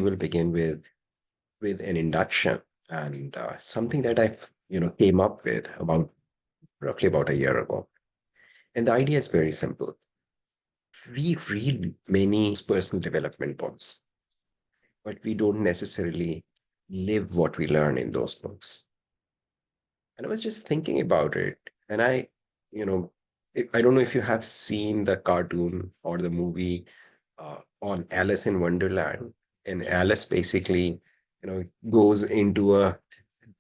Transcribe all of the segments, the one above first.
We'll begin with an induction and something that I came up with about roughly about a year ago. And the idea is very simple. We read many personal development books, but we don't necessarily live what we learn in those books. And I was just thinking about it, and you know, I don't know if you have seen the cartoon or the movie on Alice in Wonderland, and Alice basically goes into a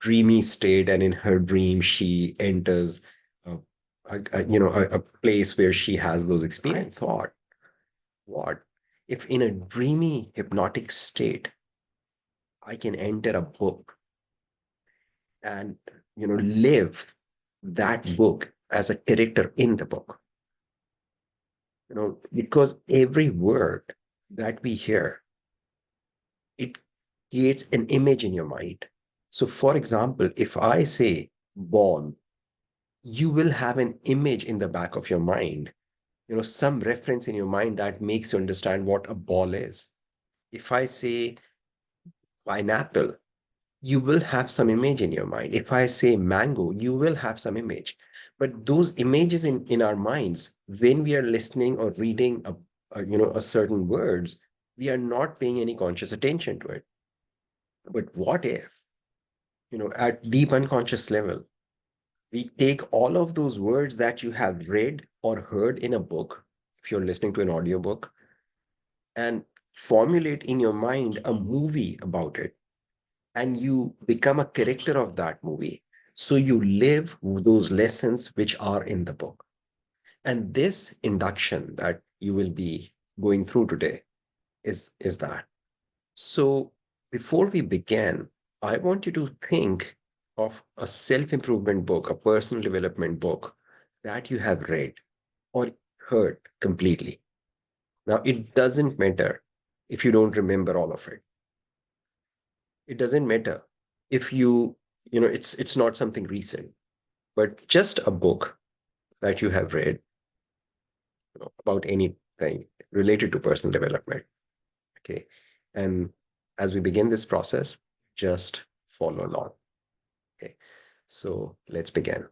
dreamy state, and in her dream, she enters a, a place where she has those experiences. I thought, what if in a dreamy, hypnotic state, I can enter a book and live that book as a character in the book? Because every word that we hear, it creates an image in your mind. So, for example, if I say ball, you will have an image in the back of your mind, some reference in your mind that makes you understand what a ball is. If I say pineapple, you will have some image in your mind. If I say mango, you will have some image. But those images in our minds, when we are listening or reading a certain words, we are not paying any conscious attention to it. But what if, at deep unconscious level, we take all of those words that you have read or heard in a book, if you're listening to an audiobook, and formulate in your mind a movie about it, and you become a character of that movie. So you live those lessons which are in the book. And this induction that you will be going through today is that. So before we begin, I want you to think of a self-improvement book, a personal development book that you have read or heard completely. Now, it doesn't matter if you don't remember all of it. It doesn't matter if it's not something recent, but just a book that you have read about anything related to personal development. Okay. And as we begin this process, just follow along. Okay. So let's begin.